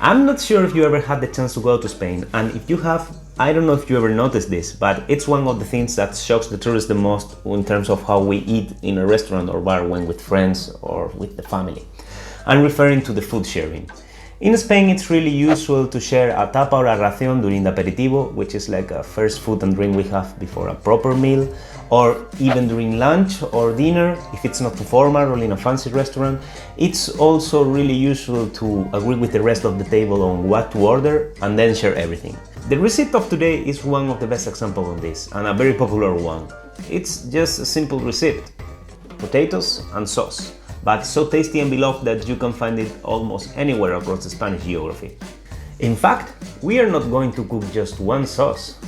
I'm not sure if you ever had the chance to go to Spain, and if you have, I don't know if you ever noticed this, but it's one of the things that shocks the tourists the most in terms of how we eat in a restaurant or bar when with friends or with the family. I'm referring to the food sharing. In Spain, it's really usual to share a tapa or a ración during the aperitivo, which is like a first food and drink we have before a proper meal, or even during lunch or dinner, if it's not too formal or in a fancy restaurant. It's also really usual to agree with the rest of the table on what to order and then share everything. The recipe of today is one of the best examples of this, and a very popular one. It's just a simple recipe: potatoes and sauce, but so tasty and beloved that you can find it almost anywhere across the Spanish geography. In fact, we are not going to cook just one sauce,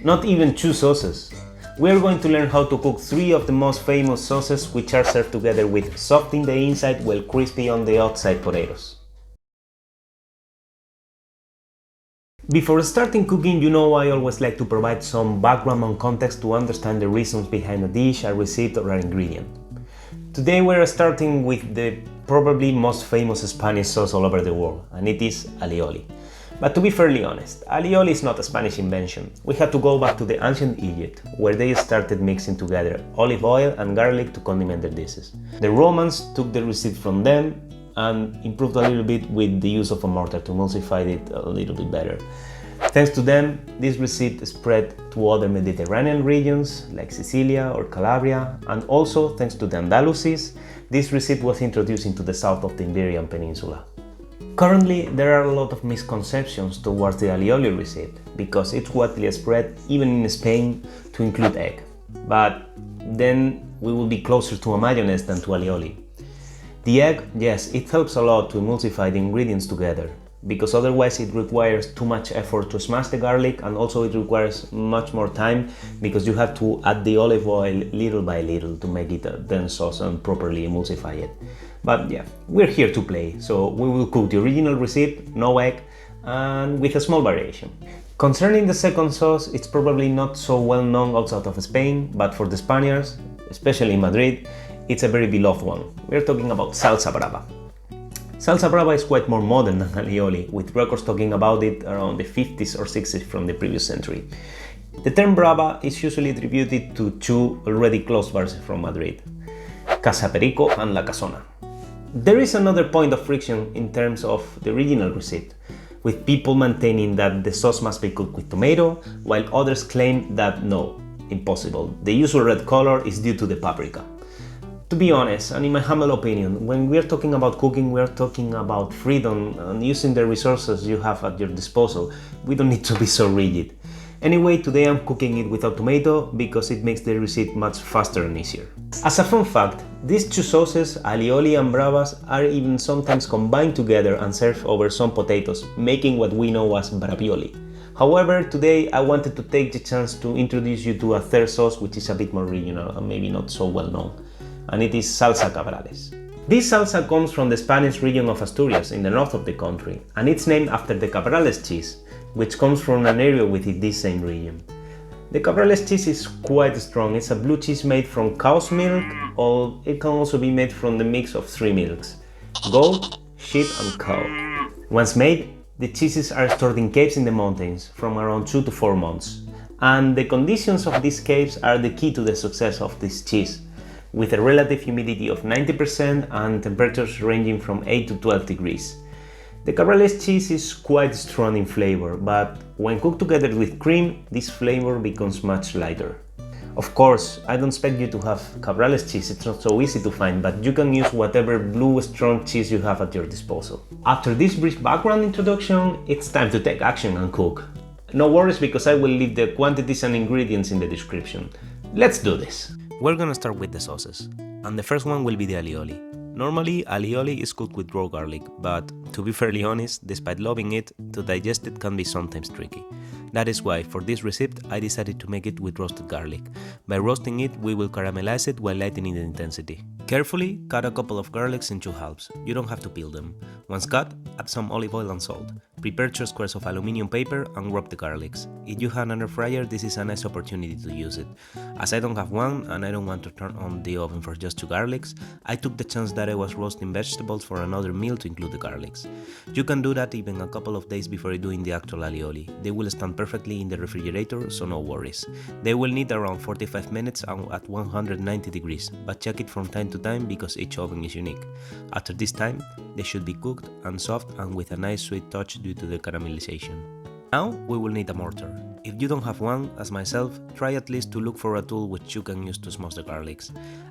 not even two sauces. We are going to learn how to cook three of the most famous sauces, which are served together with soft in the inside while crispy on the outside potatoes. Before starting cooking, you know I always like to provide some background and context to understand the reasons behind a dish, a recipe or an ingredient. Today we're starting with the probably most famous Spanish sauce all over the world, and it is alioli. But to be fairly honest, alioli is not a Spanish invention. We had to go back to the ancient Egypt, where they started mixing together olive oil and garlic to condiment their dishes. The Romans took the recipe from them and improved a little bit with the use of a mortar to emulsify it a little bit better. Thanks to them, this recipe spread to other Mediterranean regions like Sicilia or Calabria, and also thanks to the Andalusis, this recipe was introduced into the south of the Iberian Peninsula. Currently, there are a lot of misconceptions towards the alioli recipe, because it's widely spread, even in Spain, to include egg. But then we will be closer to a mayonnaise than to alioli. The egg, yes, it helps a lot to emulsify the ingredients together, because otherwise it requires too much effort to smash the garlic, and also it requires much more time because you have to add the olive oil little by little to make it a dense sauce and properly emulsify it. But yeah, we're here to play, so we will cook the original recipe, no egg, and with a small variation. Concerning the second sauce, it's probably not so well known outside of Spain, but for the Spaniards, especially in Madrid, it's a very beloved one. We're talking about salsa brava. Salsa brava is quite more modern than alioli, with records talking about it around the 50s or 60s from the previous century. The term brava is usually attributed to two already closed bars from Madrid, Casa Perico and La Casona. There is another point of friction in terms of the original recipe, with people maintaining that the sauce must be cooked with tomato, while others claim that no, impossible, the usual red color is due to the paprika. To be honest, and in my humble opinion, when we are talking about cooking, we are talking about freedom and using the resources you have at your disposal. We don't need to be so rigid. Anyway, today I'm cooking it without tomato because it makes the recipe much faster and easier. As a fun fact, these two sauces, alioli and bravas, are even sometimes combined together and served over some potatoes, making what we know as bravioli. However, today I wanted to take the chance to introduce you to a third sauce which is a bit more regional and maybe not so well known, and it is salsa Cabrales. This salsa comes from the Spanish region of Asturias in the north of the country, and it's named after the Cabrales cheese, which comes from an area within this same region. The Cabrales cheese is quite strong. It's a blue cheese made from cow's milk, or it can also be made from the mix of three milks: goat, sheep and cow. Once made, the cheeses are stored in caves in the mountains from around 2 to 4 months, and the conditions of these caves are the key to the success of this cheese, with a relative humidity of 90% and temperatures ranging from 8 to 12 degrees. The Cabrales cheese is quite strong in flavor, but when cooked together with cream, this flavor becomes much lighter. Of course, I don't expect you to have Cabrales cheese, it's not so easy to find, but you can use whatever blue strong cheese you have at your disposal. After this brief background introduction, it's time to take action and cook. No worries, because I will leave the quantities and ingredients in the description. Let's do this! We're gonna start with the sauces, and the first one will be the alioli. Normally, alioli is cooked with raw garlic, but to be fairly honest, despite loving it, to digest it can be sometimes tricky. That is why, for this recipe, I decided to make it with roasted garlic. By roasting it, we will caramelize it while lightening the intensity. Carefully cut a couple of garlics in 2 halves. You don't have to peel them. Once cut, add some olive oil and salt. Prepare 2 squares of aluminum paper and rub the garlics. If you have an air fryer, this is a nice opportunity to use it. As I don't have one and I don't want to turn on the oven for just 2 garlics, I took the chance that I was roasting vegetables for another meal to include the garlics. You can do that even a couple of days before doing the actual alioli. They will stand perfectly in the refrigerator, so no worries. They will need around 45 minutes at 190 degrees, but check it from time to time because each oven is unique. After this time, they should be cooked and soft and with a nice sweet touch due to the caramelization. Now we will need a mortar. If you don't have one, as myself, try at least to look for a tool which you can use to smash the garlics.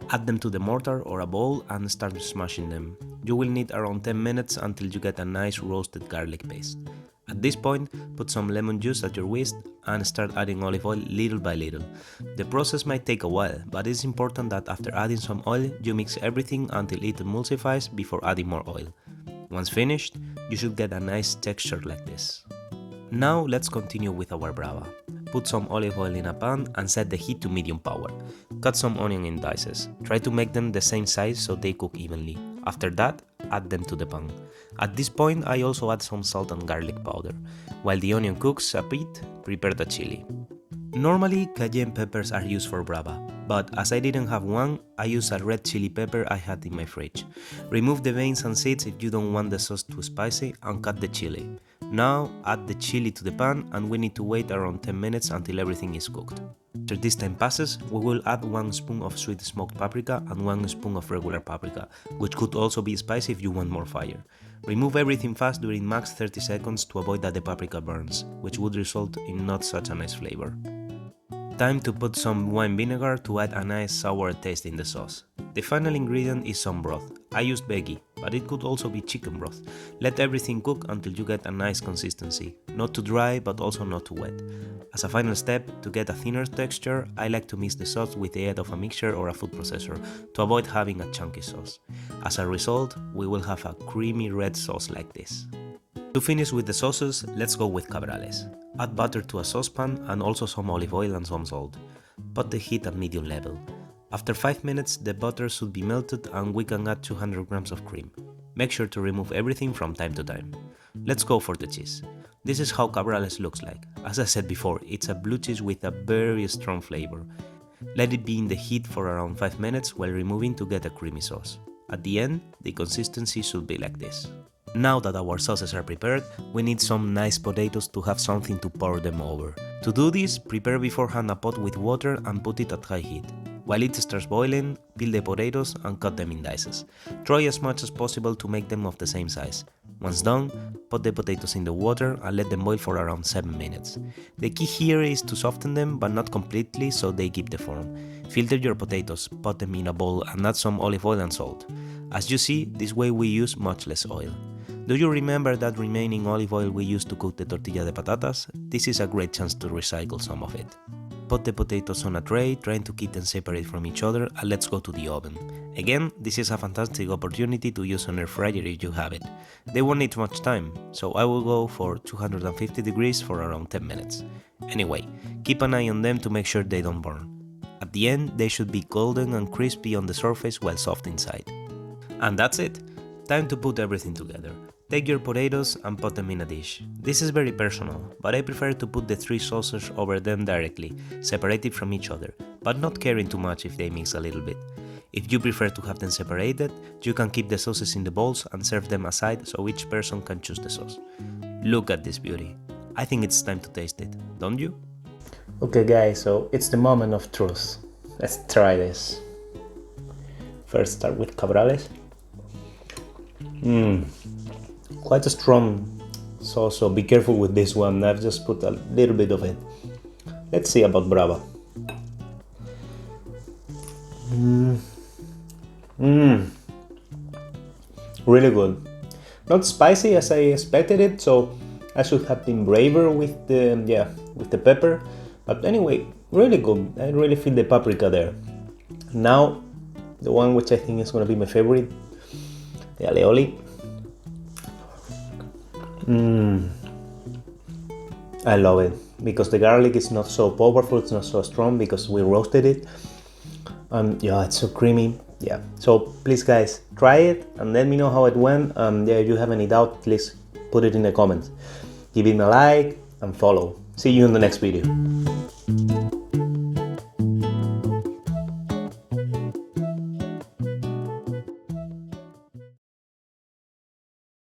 Add them to the mortar or a bowl and start smashing them. You will need around 10 minutes until you get a nice roasted garlic paste. At this point, put some lemon juice at your whisk and start adding olive oil little by little. The process might take a while, but it's important that after adding some oil, you mix everything until it emulsifies before adding more oil. Once finished, you should get a nice texture like this. Now let's continue with our Brava. Put some olive oil in a pan and set the heat to medium power. Cut some onion in dices. Try to make them the same size so they cook evenly. After that, add them to the pan. At this point, I also add some salt and garlic powder. While the onion cooks a bit, prepare the chili. Normally, cayenne peppers are used for Brava, but as I didn't have one, I used a red chili pepper I had in my fridge. Remove the veins and seeds if you don't want the sauce too spicy and cut the chili. Now add the chili to the pan and we need to wait around 10 minutes until everything is cooked. After this time passes, we will add 1 spoon of sweet smoked paprika and 1 spoon of regular paprika, which could also be spicy if you want more fire. Remove everything fast during max 30 seconds to avoid that the paprika burns, which would result in not such a nice flavor. Time to put some wine vinegar to add a nice sour taste in the sauce. The final ingredient is some broth. I used Veggie, but it could also be chicken broth. Let everything cook until you get a nice consistency, not too dry but also not too wet. As a final step, to get a thinner texture, I like to mix the sauce with the aid of a mixer or a food processor to avoid having a chunky sauce. As a result, we will have a creamy red sauce like this. To finish with the sauces, let's go with Cabrales. Add butter to a saucepan and also some olive oil and some salt. Put the heat at medium level. After 5 minutes, the butter should be melted and we can add 200 grams of cream. Make sure to remove everything from time to time. Let's go for the cheese. This is how Cabrales looks like. As I said before, it's a blue cheese with a very strong flavor. Let it be in the heat for around 5 minutes while removing to get a creamy sauce. At the end, the consistency should be like this. Now that our sauces are prepared, we need some nice potatoes to have something to pour them over. To do this, prepare beforehand a pot with water and put it at high heat. While it starts boiling, peel the potatoes and cut them in dices. Try as much as possible to make them of the same size. Once done, put the potatoes in the water and let them boil for around 7 minutes. The key here is to soften them but not completely so they keep the form. Filter your potatoes, put them in a bowl and add some olive oil and salt. As you see, this way we use much less oil. Do you remember that remaining olive oil we used to cook the tortilla de patatas? This is a great chance to recycle some of it. Put the potatoes on a tray, trying to keep them separate from each other, and let's go to the oven. Again, this is a fantastic opportunity to use an air fryer if you have it. They won't need much time, so I will go for 250 degrees for around 10 minutes. Anyway, keep an eye on them to make sure they don't burn. At the end, they should be golden and crispy on the surface while soft inside. And that's it! Time to put everything together. Take your potatoes and put them in a dish. This is very personal, but I prefer to put the 3 sauces over them directly, separated from each other, but not caring too much if they mix a little bit. If you prefer to have them separated, you can keep the sauces in the bowls and serve them aside so each person can choose the sauce. Look at this beauty. I think it's time to taste it, don't you? Okay guys, so it's the moment of truth. Let's try this. First start with Cabrales. Quite a strong sauce, so be careful with this one. I've just put a little bit of it. Let's see about Brava. Really good. Not spicy as I expected it, so I should have been braver with the pepper. But anyway, really good. I really feel the paprika there. Now, the one which I think is going to be my favorite, the Alioli. I love it. because the garlic is not so powerful, it's not so strong because we roasted it. Yeah, it's so creamy. Yeah, so please guys, try it and let me know how it went. Yeah, if you have any doubt, please put it in the comments. Give it a like and follow. See you in the next video.